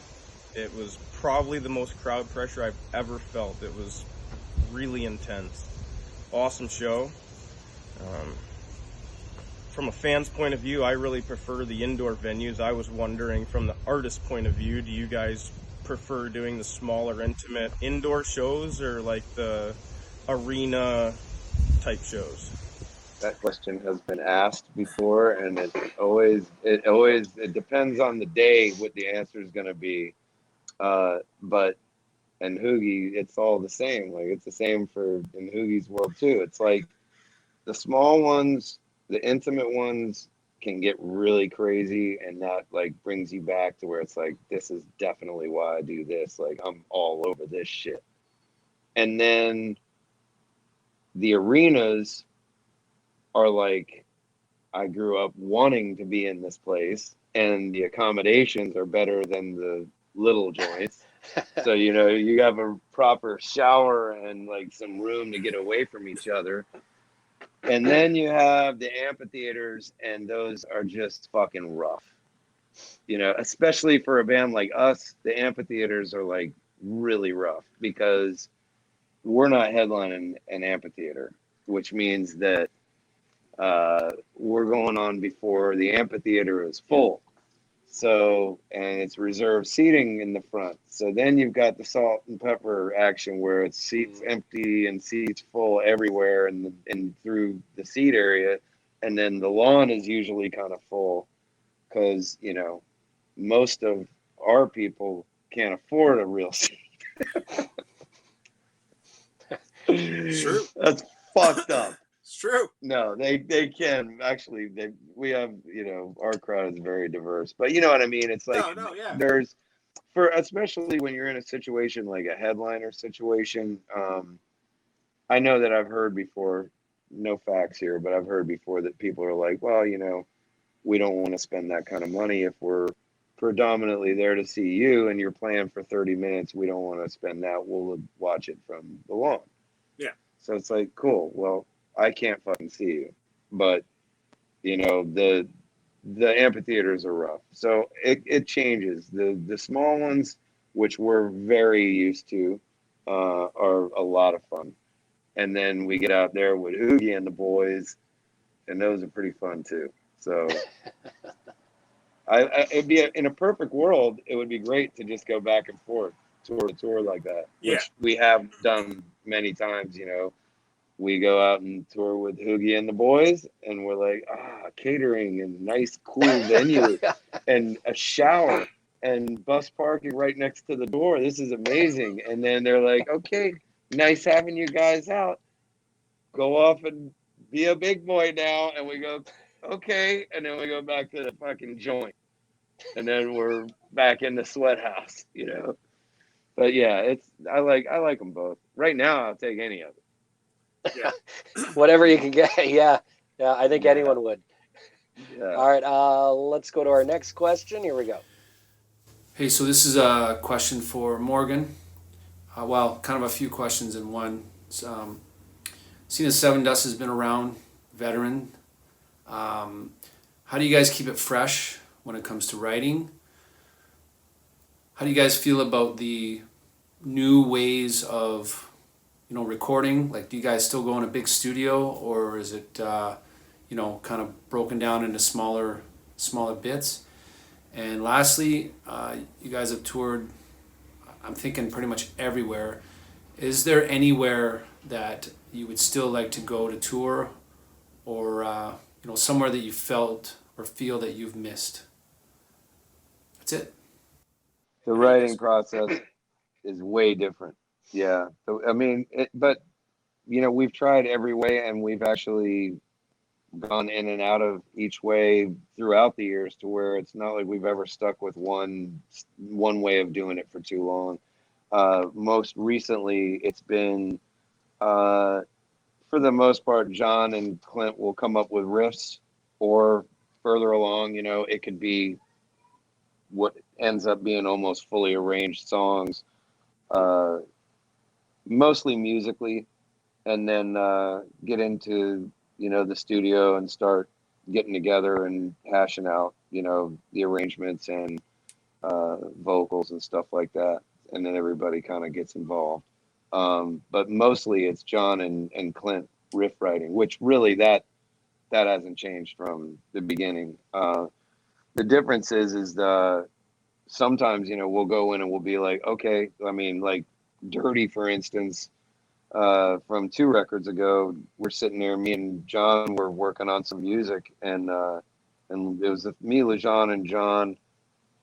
It was probably the most crowd pressure I've ever felt. It was really intense. Awesome show. From a fan's point of view, I really prefer the indoor venues. I was wondering, from the artist point of view, do you guys prefer doing the smaller, intimate indoor shows or like the arena type shows? That question has been asked before, and it depends on the day what the answer is going to be. But in HooGie, it's all the same. Like, it's the same for in HooGie's world too. It's like the small ones, the intimate ones can get really crazy, and that like brings you back to where it's like, this is definitely why I do this. Like, I'm all over this shit. And then the arenas are like, I grew up wanting to be in this place, and the accommodations are better than the little joints. So, you know, you have a proper shower and like some room to get away from each other. And then you have the amphitheaters, and those are just fucking rough. You know, especially for a band like us, the amphitheaters are like really rough because we're not headlining an amphitheater, which means that we're going on before the amphitheater is full. So, and it's reserved seating in the front. So then you've got the salt and pepper action where it's seats empty and seats full everywhere and through the seat area. And then the lawn is usually kind of full because, you know, most of our people can't afford a real seat. True. That's fucked up. It's true. No, they can actually. We have, you know, our crowd is very diverse, but you know what I mean. It's like Yeah. there's for especially when you're in a situation like a headliner situation. I know that I've heard before, no facts here, but I've heard before that people are like, well, you know, we don't want to spend that kind of money if we're predominantly there to see you and you're playing for 30 minutes. We don't want to spend that. We'll watch it from the lawn. Yeah. So it's like, cool. Well, I can't fucking see you, but you know, the amphitheaters are rough. So it changes. The small ones, which we're very used to, are a lot of fun. And then we get out there with HooGie and the boys, and those are pretty fun too. So it'd be in a perfect world, it would be great to just go back and forth, tour to tour like that, which we have done many times. You know, we go out and tour with HooGie and the boys, and we're like, catering and nice, cool venue and a shower and bus parking right next to the door. This is amazing. And then they're like, okay, nice having you guys out. Go off and be a big boy now. And we go, okay. And then we go back to the fucking joint. And then we're back in the sweat house, you know. But yeah, I like them both. Right now, I'll take any of it. Yeah. Whatever you can get. Yeah. I think anyone would. Yeah. All right. Let's go to our next question. Here we go. Hey, so this is a question for Morgan. Well, kind of a few questions in one. Seeing as Sevendust has been around, veteran, how do you guys keep it fresh when it comes to writing? How do you guys feel about the new ways of, you know, recording? Like, do you guys still go in a big studio, or is it, you know, kind of broken down into smaller bits? And lastly, you guys have toured, I'm thinking pretty much everywhere. Is there anywhere that you would still like to go to tour, or you know, somewhere that you felt or feel that you've missed? That's it. The writing process is way different. Yeah. So, I mean, but you know, we've tried every way, and we've actually gone in and out of each way throughout the years to where it's not like we've ever stuck with one way of doing it for too long. Most recently, it's been, for the most part, John and Clint will come up with riffs, or further along, you know, it could be what ends up being almost fully arranged songs, mostly musically, and then get into, you know, the studio and start getting together and hashing out, you know, the arrangements and vocals and stuff like that, and then everybody kind of gets involved. But mostly it's John and Clint riff writing, which really that hasn't changed from the beginning. The difference is sometimes, you know, we'll go in and we'll be like, okay, I mean, like Dirty, for instance, from 2 records ago, we're sitting there, me and John were working on some music, and it was me, LeJean, and John,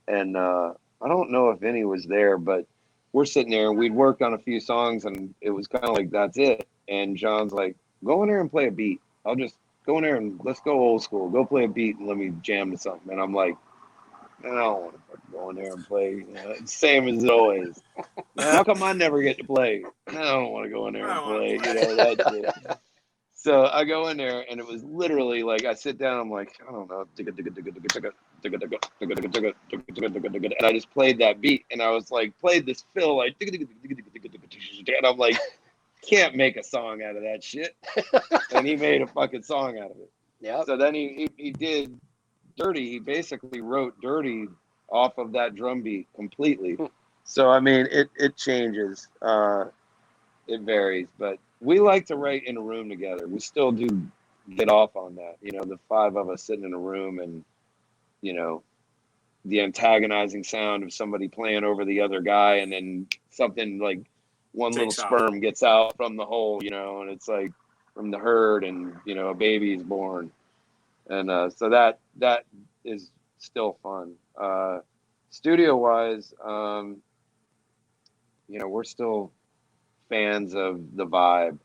and I don't know if Vinny was there, but we're sitting there and we'd worked on a few songs, and it was kind of like, that's it. And John's like, go in there and play a beat. I'll just go in there and let's go old school. Go play a beat and let me jam to something. And I'm like, man, I don't want to go in there and play. You know, same as always. Man, how come I never get to play? I don't want to go in there and play. You know, that's it. So I go in there, and it was literally like, I sit down, I'm like, I don't know, and I just played that beat, and I was like, played this fill, like, and I'm like, can't make a song out of that shit. And he made a fucking song out of it. Yeah. So then he did Dirty. He basically wrote Dirty off of that drum beat completely. So I mean, it changes, it varies, but we like to write in a room together. We still do get off on that, you know, the 5 of us sitting in a room, and you know, the antagonizing sound of somebody playing over the other guy, and then something like one little sperm gets out from the hole, you know, and it's like from the herd, and you know, a baby is born, and so that is still fun. Studio wise, you know, we're still fans of the vibe.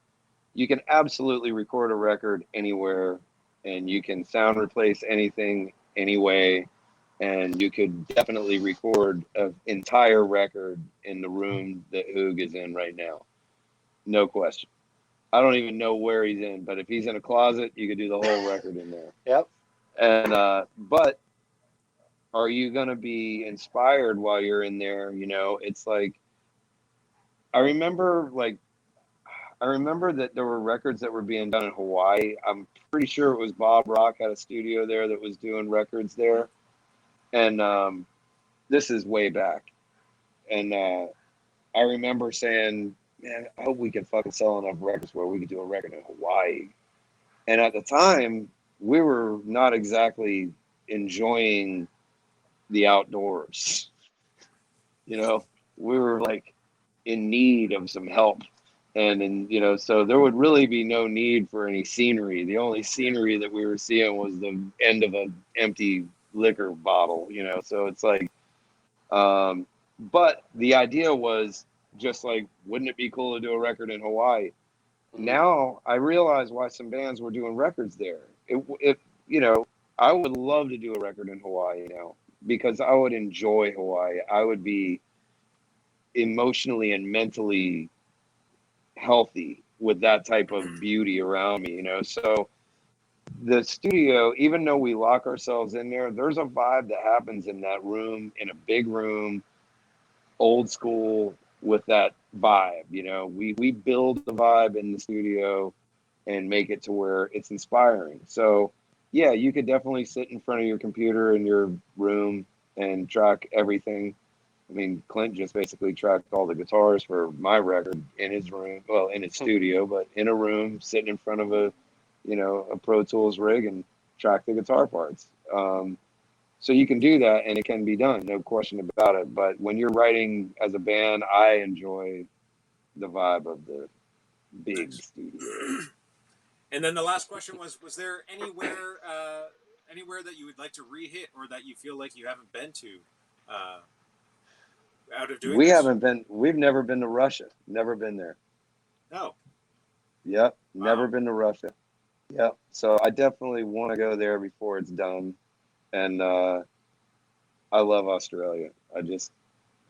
You can absolutely record a record anywhere, and you can sound replace anything anyway, and you could definitely record an entire record in the room that Hoog is in right now. No question. I don't even know where he's in, but if he's in a closet, you could do the whole record in there. Yep. And but are you going to be inspired while you're in there? You know, it's like, I remember that there were records that were being done in Hawaii. I'm pretty sure it was Bob Rock had a studio there that was doing records there. And this is way back. And I remember saying, man, I hope we can fucking sell enough records where we could do a record in Hawaii. And at the time, we were not exactly enjoying the outdoors. You know, we were like in need of some help. And you know, so there would really be no need for any scenery. The only scenery that we were seeing was the end of an empty liquor bottle, you know. So it's like, but the idea was just like, wouldn't it be cool to do a record in Hawaii? Now I realize why some bands were doing records there. It you know, I would love to do a record in Hawaii now, because I would enjoy Hawaii. I would be emotionally and mentally healthy with that type of beauty around me, you know. So the studio, even though we lock ourselves in there, there's a vibe that happens in that room, in a big room, old school, with that vibe, you know. We build the vibe in the studio and make it to where it's inspiring. So yeah, you could definitely sit in front of your computer in your room and track everything. I mean, Clint just basically tracked all the guitars for my record in his room, well, in his studio, but in a room, sitting in front of a Pro Tools rig, and track the guitar parts. So you can do that, and it can be done, no question about it. But when you're writing as a band, I enjoy the vibe of the big studio. And then the last question was there anywhere that you would like to re-hit, or that you feel like you haven't been to out of doing this? We've never been to Russia. Never been there. No. Yep. Never been to Russia. Yep. So I definitely want to go there before it's done. And I love Australia.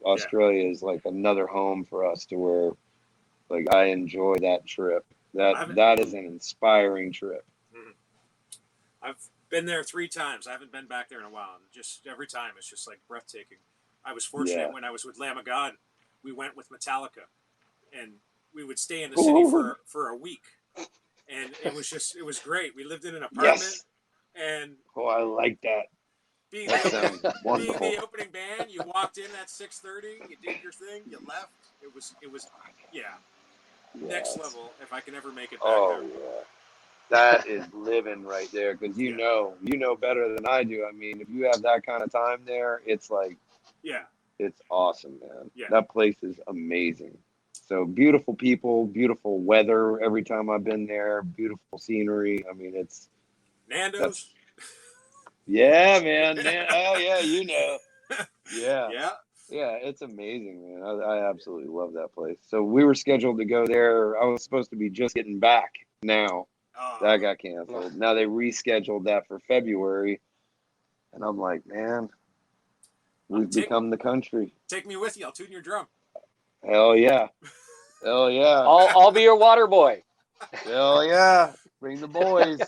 Australia is like another home for us, to where like I enjoy that trip. That is an inspiring trip. Mm-hmm. I've been there 3 times. I haven't been back there in a while. And just every time it's just like breathtaking. I was fortunate when I was with Lamb of God, we went with Metallica, and we would stay in the city for a week. And it was great. We lived in an apartment, and I like that. Being That sounds being wonderful. the opening band, you walked in at 6:30, you did your thing, you left. It was next level. If I can ever make it back Oh there. yeah, that is living right there, because you know better than I do. I mean, if you have that kind of time there, it's like, it's awesome, man. Yeah. That place is amazing. So beautiful people, beautiful weather every time I've been there, beautiful scenery. I mean, it's Nando's. Yeah, man. Oh yeah, you know. Yeah. Yeah. Yeah, it's amazing, man. I absolutely love that place. So we were scheduled to go there. I was supposed to be just getting back now. That got canceled. Now they rescheduled that for February. And I'm like, man, we've become the country. Take me with you. I'll tune your drum. Hell yeah. Hell yeah. I'll be your water boy. Hell yeah. Bring the boys.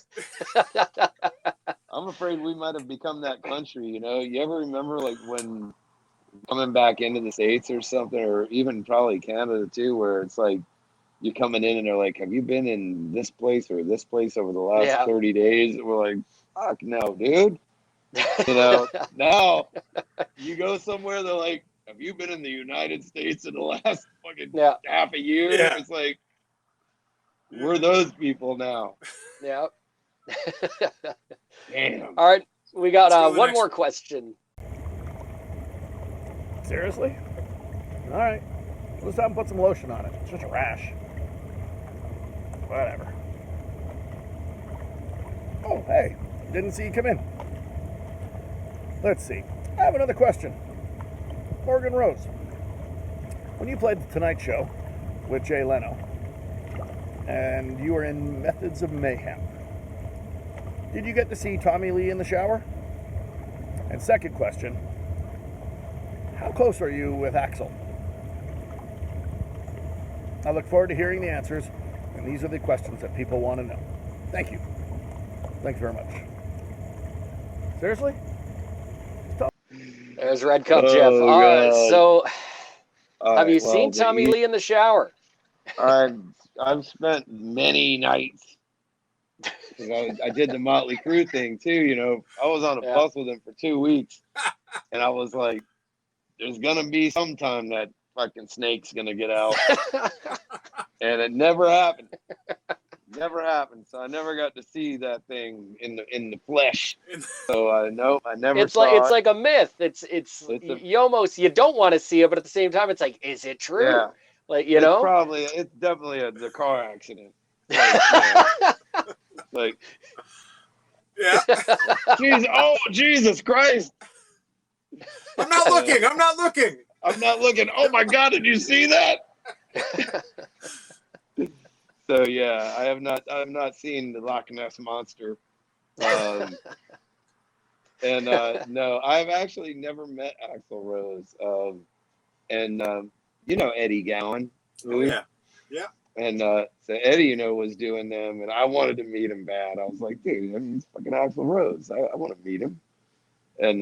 I'm afraid we might have become that country, you know? You ever remember, like, when coming back into the States or something, or even probably Canada too, where it's like you're coming in and they're like, have you been in this place or this place over the last 30 days? And we're like, fuck no, dude. You know, now you go somewhere, they're like, have you been in the United States in the last fucking half a year? Yeah. It's like, we're those people now. Yeah. Damn. All right, we got one more question. Seriously? All right. Let's have him put some lotion on it. It's just a rash. Whatever. Oh, hey. Didn't see you come in. Let's see. I have another question. Morgan Rose. When you played The Tonight Show with Jay Leno, and you were in Methods of Mayhem, did you get to see Tommy Lee in the shower? And second question, how close are you with Axl? I look forward to hearing the answers, and these are the questions that people want to know. Thank you. Thanks very much. Seriously? There's Red Cup Jeff. So, have you seen well, Tommy Lee in the shower? I've spent many nights. I did the Motley Crue thing too. You know, I was on a bus with him for 2 weeks, and I was like, "There's gonna be some time that fucking snake's gonna get out," and it never happened. Never happened. So I never got to see that thing in the flesh. So I never saw it. It's like a myth. It's you don't want to see it, but at the same time, it's like, is it true? Yeah. Like, you know? It's definitely the car accident. Like, yeah. Jesus Christ. I'm not looking. I'm not looking. Oh my God, did you see that? So yeah, I have not seen the Loch Ness Monster. No, I've actually never met Axl Rose. And you know Eddie Gowan. Oh yeah. Yeah. And so Eddie, was doing them, and I wanted to meet him bad. I was like, dude, he's fucking Axl Rose. I want to meet him. And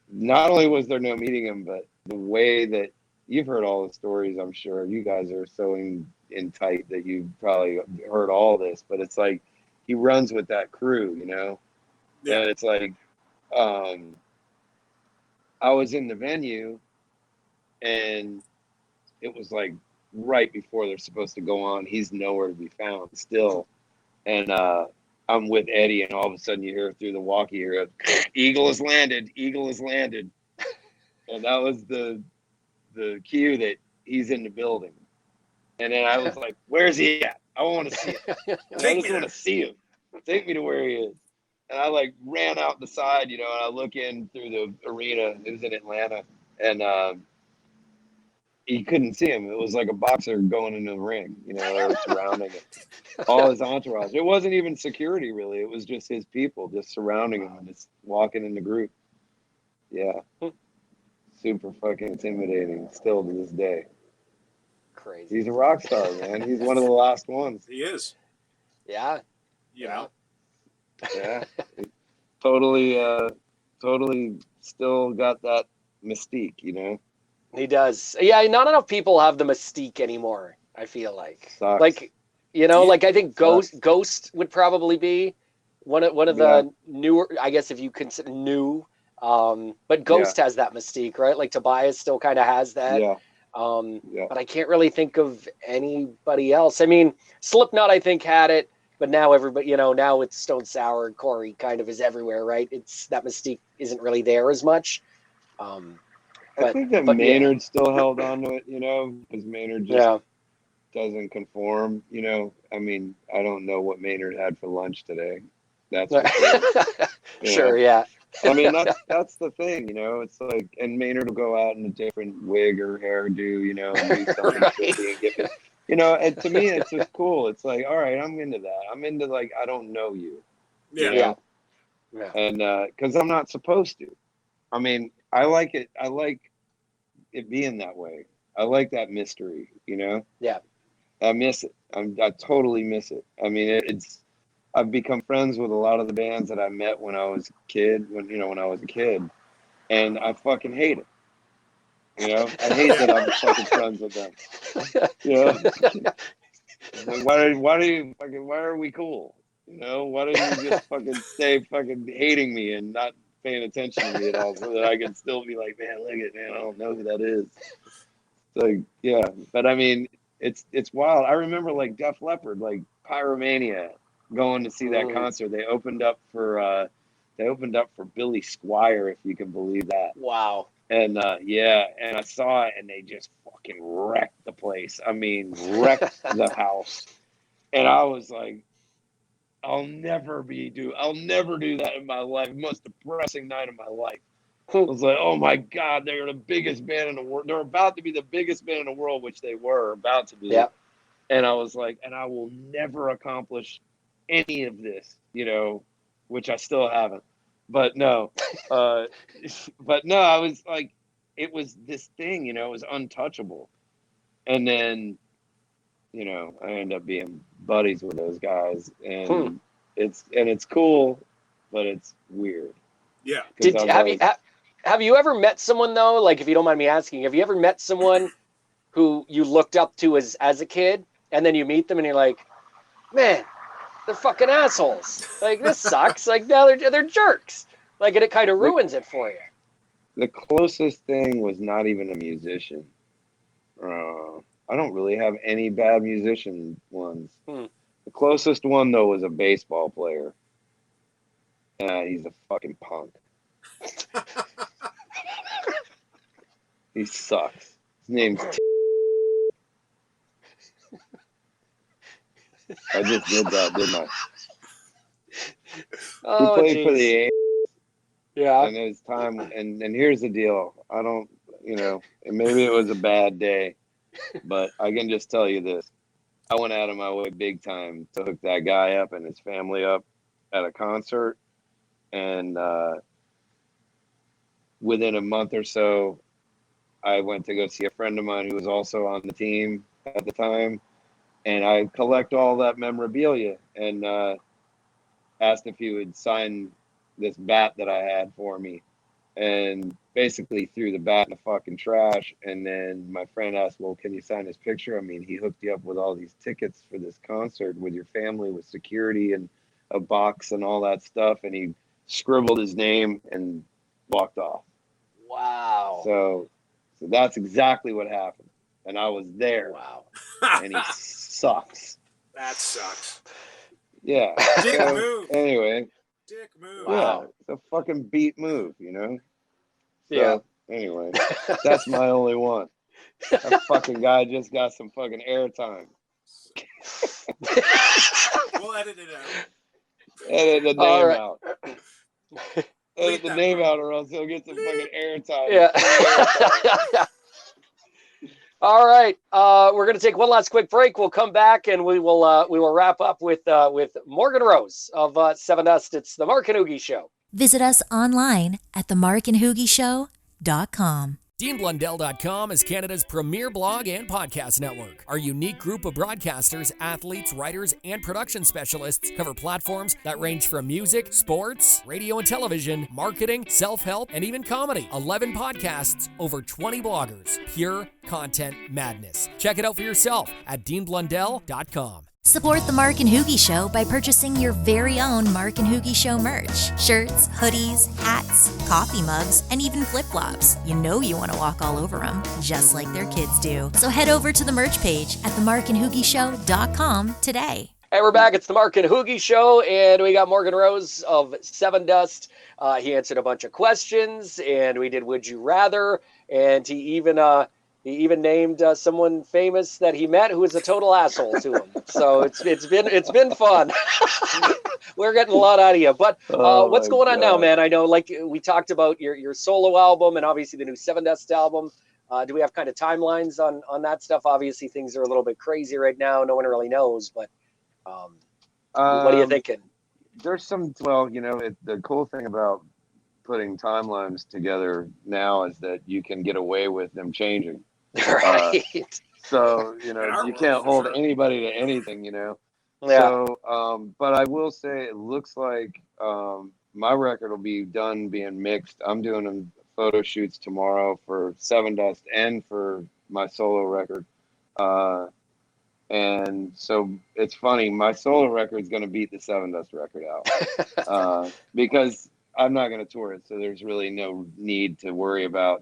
not only was there no meeting him, but the way that you've heard all the stories, I'm sure you guys are so in tight that you've probably heard all this, but it's like he runs with that crew, Yeah. And it's like, I was in the venue, and it was like right before they're supposed to go on. He's nowhere to be found still. And I'm with Eddie, and all of a sudden you hear through the walkie here, Eagle has landed. And that was the cue that he's in the building. And then I was like, where's he at? I want to see him. I just want to see him. Take me to where he is. And I like ran out the side, and I look in through the arena. It was in Atlanta. And he couldn't see him. It was like a boxer going into the ring, they were surrounding him. All his entourage. It wasn't even security, really. It was just his people just surrounding him and just walking in the group. Yeah. Super fucking intimidating still to this day. Crazy. He's a rock star, man. He's one of the last ones. He is. Yeah. Yeah. Yeah. Totally still got that mystique, He does. Yeah, not enough people have the mystique anymore, I feel like. Sucks. Like, like I think Ghost would probably be one of the newer, I guess if you consider new, but Ghost has that mystique, right? Like Tobias still kind of has that. Yeah. But I can't really think of anybody else. I mean, Slipknot, I think, had it, but now everybody, now it's Stone Sour and Corey kind of is everywhere, right? It's that mystique isn't really there as much. I think that Maynard still held on to it, because Maynard just doesn't conform, I mean, I don't know what Maynard had for lunch today. That's for sure. Sure, yeah. I mean, that's the thing, it's like, and Maynard will go out in a different wig or hairdo, and do something tricky and get and to me, it's just cool. It's like, all right, I'm into that. I'm into, like, I don't know you. Yeah. And because I'm not supposed to. I mean, I like it. I like it being that way. I like that mystery, Yeah. I miss it. I totally miss it. I mean, I've become friends with a lot of the bands that I met when I was a kid, when I was a kid, and I fucking hate it. I hate that I'm fucking friends with them. Like, why are we cool? Why don't you just fucking stay fucking hating me and not paying attention to me at all, so that I can still be like, man, look at, man, I don't know who that is. It's like, yeah, but I mean, it's wild. I remember like Def Leppard, like Pyromania, going to see that concert. They opened up for Billy Squier, if you can believe that. Wow. And and I saw it, and they just fucking wrecked the place. I mean, wrecked the house. And I was like, I'll never do that in my life. Most depressing night of my life. I was like, oh my God, they're the biggest band in the world. They're about to be the biggest band in the world, which they were about to be. Yeah. And I was like, and I will never accomplish any of this, which I still haven't. But no, I was like, it was this thing, it was untouchable. And then, I ended up being buddies with those guys, and it's cool, but it's weird. Yeah. Have you ever met someone though? Like, if you don't mind me asking, have you ever met someone who you looked up to as a kid, and then you meet them and you're like, man, they're fucking assholes. Like, this sucks. Like, now they're jerks. Like, and it kind of ruins it for you. The closest thing was not even a musician. I don't really have any bad musician ones. The closest one, though, was a baseball player. He's a fucking punk. He sucks. His name's I just did that, didn't I? Oh, he played for the Yeah. And his time, and here's the deal. I don't, maybe it was a bad day, but I can just tell you this. I went out of my way big time to hook that guy up and his family up at a concert. And within a month or so, I went to go see a friend of mine who was also on the team at the time. And I collect all that memorabilia and asked if he would sign this bat that I had for me, and basically threw the bat in the fucking trash. And then my friend asked, well, can you sign his picture? I mean, he hooked you up with all these tickets for this concert with your family, with security and a box and all that stuff. And he scribbled his name and walked off. Wow. So that's exactly what happened. And I was there. Wow. And he sucks. That sucks. Yeah. Dick So, move. anyway. Dick move. Wow. Yeah, it's a fucking beat move, So, Yeah. Anyway, that's my only one. That fucking guy just got some fucking airtime. We'll edit it out. Edit the name All right. out. Edit the name out, or else he'll get some fucking airtime. Yeah. All right. We're going to take one last quick break. We'll come back and we will wrap up with Morgan Rose of Sevendust. It's the Mark and HooGie Show. Visit us online at themarkandhoogieshow.com. DeanBlundell.com is Canada's premier blog and podcast network. Our unique group of broadcasters, athletes, writers, and production specialists cover platforms that range from music, sports, radio and television, marketing, self-help, and even comedy. 11 podcasts, over 20 bloggers. Pure content madness. Check it out for yourself at DeanBlundell.com. Support the Mark and HooGie Show by purchasing your very own Mark and HooGie Show merch. Shirts, hoodies, hats, coffee mugs, and even flip-flops. You know you want to walk all over them, just like their kids do. So head over to the merch page at themarkandhoogieshow.com today. Hey, we're back. It's the Mark and HooGie Show, and we got Morgan Rose of Sevendust. He answered a bunch of questions, and we did Would You Rather, and he even named someone famous that he met who was a total asshole to him. So it's been fun. We're getting a lot out of you. But what's going on now, man? I know, like we talked about your solo album and obviously the new Sevendust album. Do we have kind of timelines on that stuff? Obviously, things are a little bit crazy right now. No one really knows, but what are you thinking? There's some, well, the cool thing about putting timelines together now is that you can get away with them changing. Right. So, you can't hold anybody to anything, Yeah. So, but I will say it looks like my record will be done being mixed. I'm doing photo shoots tomorrow for Sevendust and for my solo record. And so it's funny, my solo record is going to beat the Sevendust record out because I'm not going to tour it. So there's really no need to worry about,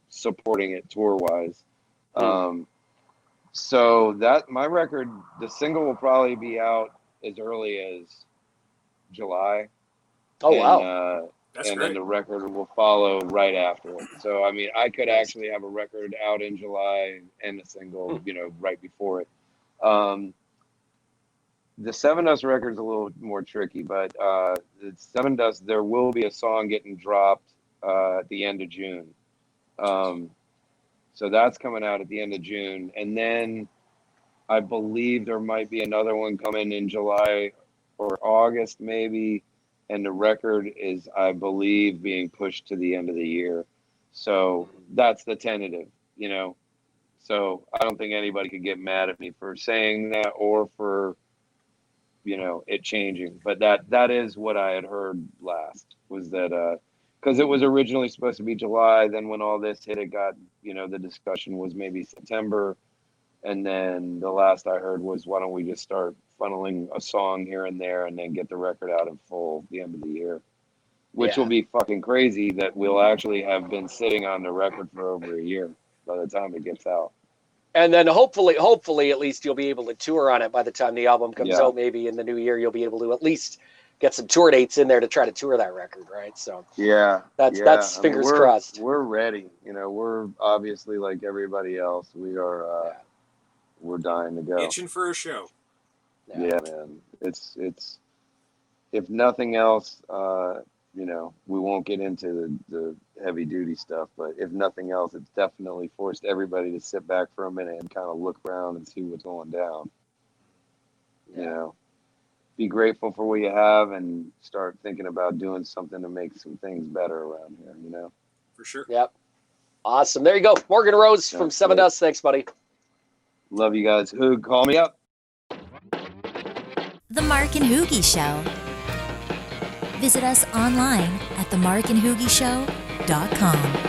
supporting it tour wise. So that my record, the single will probably be out as early as July. Oh, wow. That's and great. then the record will follow right after it. So, I mean, I could actually have a record out in July and a single, right before it. The Sevendust record is a little more tricky, but the Sevendust, there will be a song getting dropped at the end of June. So that's coming out at the end of June. And then I believe there might be another one coming in July or August, maybe. And the record is, I believe, being pushed to the end of the year. So that's the tentative, So I don't think anybody could get mad at me for saying that or for, it changing. But that is what I had heard last, was that because it was originally supposed to be July. Then when all this hit, it got, the discussion was maybe September. And then the last I heard was, why don't we just start funneling a song here and there and then get the record out in full at the end of the year, which will be fucking crazy that we'll actually have been sitting on the record for over a year by the time it gets out. And then hopefully at least you'll be able to tour on it by the time the album comes out. Maybe in the new year, you'll be able to at least get some tour dates in there to try to tour that record, right? So that's fingers crossed. We're ready. We're obviously like everybody else. We are, we're dying to go. Itching for a show. Yeah, man. It's if nothing else, we won't get into the heavy duty stuff, but if nothing else, it's definitely forced everybody to sit back for a minute and kind of look around and see what's going down. Be grateful for what you have and start thinking about doing something to make some things better around here, For sure. Yep. Awesome. There you go. Morgan Rose from Sevendust. Thanks, buddy. Love you guys. Hoog, call me up. The Mark and HooGie Show. Visit us online at themarkandhoogieshow.com.